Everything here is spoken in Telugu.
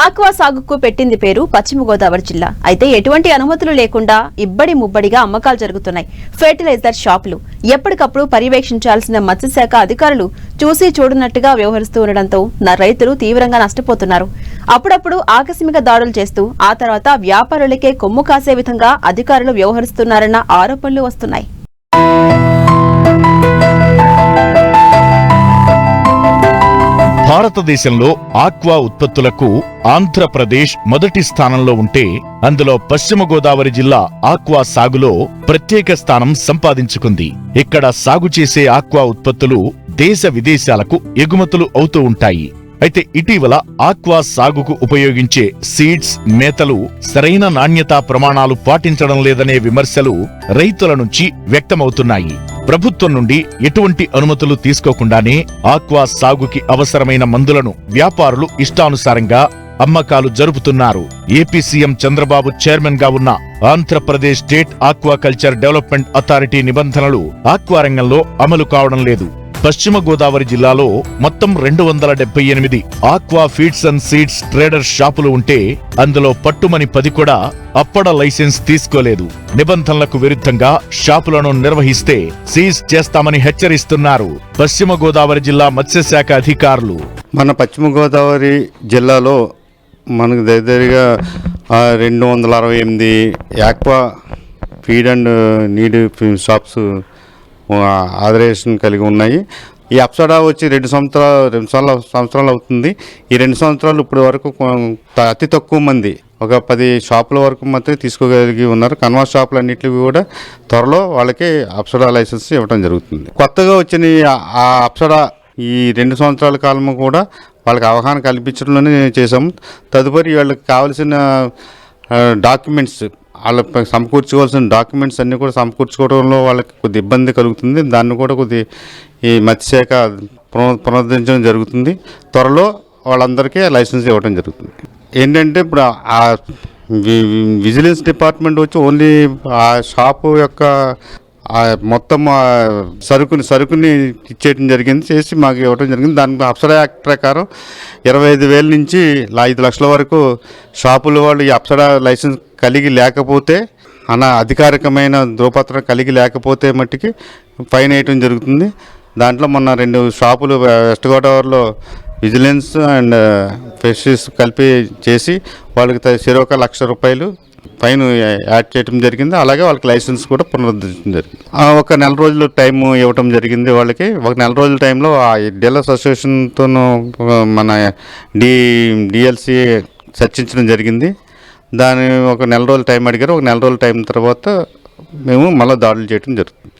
ఆక్వా సాగుకు పెట్టింది పేరు పశ్చిమ గోదావరి జిల్లా. అయితే ఎటువంటి అనుమతులు లేకుండా ఇబ్బడి ముబ్బడిగా అమ్మకాలు జరుగుతున్నాయి. ఫెర్టిలైజర్ షాపులు ఎప్పటికప్పుడు పర్యవేక్షించాల్సిన మత్స్యశాఖ అధికారులు చూసి చూడనట్టుగా వ్యవహరిస్తూ ఉండడంతో రైతులు తీవ్రంగా నష్టపోతున్నారు. అప్పుడప్పుడు ఆకస్మిక దాడులు చేస్తూ ఆ తర్వాత వ్యాపారులకే కొమ్ము కాసే విధంగా అధికారులు వ్యవహరిస్తున్నారన్న ఆరోపణలు వస్తున్నాయి. భారతదేశంలో ఆక్వా ఉత్పత్తులకు ఆంధ్రప్రదేశ్ మొదటి స్థానంలో ఉంటే అందులో పశ్చిమ గోదావరి జిల్లా ఆక్వా సాగులో ప్రత్యేక స్థానం సంపాదించుకుంది. ఇక్కడ సాగు చేసే ఆక్వా ఉత్పత్తులు దేశ విదేశాలకు ఎగుమతులు అవుతూ ఉంటాయి. అయితే ఇటీవల ఆక్వా సాగుకు ఉపయోగించే సీడ్స్, మేతలు సరైన నాణ్యతా ప్రమాణాలు పాటించడం లేదనే విమర్శలు రైతుల నుంచి వ్యక్తమవుతున్నాయి. ప్రభుత్వం నుండి ఎటువంటి అనుమతులు తీసుకోకుండానే ఆక్వా సాగుకి అవసరమైన మందులను వ్యాపారులు ఇష్టానుసారంగా అమ్మకాలు జరుపుతున్నారు. ఏపీ సీఎం చంద్రబాబు చైర్మన్ గా ఉన్న Andhra Pradesh state aquaculture development authority నిబంధనలు ఆక్వా రంగంలో అమలు కావడం లేదు. పశ్చిమ గోదావరి జిల్లాలో మొత్తం 278 aqua feeds and seeds trader షాపులు ఉంటే అందులో పట్టుమని 10 కూడా అప్పడ లైసెన్స్ తీసుకోలేదు. నిబంధనలకు విరుద్ధంగా షాపులను నిర్వహిస్తే సీజ్ చేస్తామని హెచ్చరిస్తున్నారు పశ్చిమ గోదావరి జిల్లా మత్స్యశాఖ అధికారులు. మన పశ్చిమ గోదావరి జిల్లాలో మనకు దగ్గరగా 268 aqua feed and need shops authorization కలిగి ఉన్నాయి. ఈ అప్సడా వచ్చి 2 సంవత్సరాలు అవుతుంది. ఈ 2 సంవత్సరాలు ఇప్పటి వరకు అతి తక్కువ మంది ఒక 10 షాపుల వరకు మాత్రమే తీసుకోగలిగి ఉన్నారు. కన్వా షాపులు అన్నింటికి కూడా త్వరలో వాళ్ళకి అప్సడా లైసెన్స్ ఇవ్వడం జరుగుతుంది. కొత్తగా వచ్చిన ఆ అప్సడా ఈ 2 సంవత్సరాల కాలము కూడా వాళ్ళకి అవగాహన కల్పించడంలోనే చేసాము. తదుపరి వాళ్ళకి కావాల్సిన డాక్యుమెంట్స్, వాళ్ళకి సమకూర్చుకోవాల్సిన డాక్యుమెంట్స్ అన్నీ కూడా సమకూర్చుకోవడంలో వాళ్ళకి కొద్ది ఇబ్బంది కలుగుతుంది. దాన్ని కూడా కొద్ది ఈ మత్స్యశాఖ పునరుద్ధరించడం జరుగుతుంది. త్వరలో వాళ్ళందరికీ లైసెన్స్ ఇవ్వడం జరుగుతుంది. ఏంటంటే ఇప్పుడు ఆ విజిలెన్స్ డిపార్ట్మెంట్ వచ్చి ఓన్లీ ఆ షాపు యొక్క మొత్తం సరుకుని ఇచ్చేయడం జరిగింది, చేసి మాకు ఇవ్వడం జరిగింది. దానికి అప్సరా యాక్ట్ ప్రకారం 25,000 నుంచి 5 లక్షల వరకు షాపుల వాళ్ళు ఈ అప్సరా లైసెన్స్ కలిగి లేకపోతే, అధికారికమైన ధ్రువపత్రం కలిగి లేకపోతే మట్టికి ఫైన్ వేయటం జరుగుతుంది. దాంట్లో మొన్న 2 షాపులు వెస్ట్ గోదావరిలో విజిలెన్స్ అండ్ ఫిషరీస్ కలిపి చేసి వాళ్ళకి చెరో 1 లక్ష రూపాయలు ఫైన్ యాడ్ చేయడం జరిగింది. అలాగే వాళ్ళకి లైసెన్స్ కూడా పునరుద్ధరించడం జరిగింది. ఒక నెల రోజులు టైం ఇవ్వటం జరిగింది వాళ్ళకి. ఒక నెల రోజుల టైంలో ఆ డీలర్స్ అసోసియేషన్తో మన డిఎల్సి చర్చించడం జరిగింది. దాని ఒక నెల రోజులు టైం అడిగారు. ఒక నెల రోజుల టైం తర్వాత మేము మళ్ళీ దాడులు చేయడం జరుగుతుంది.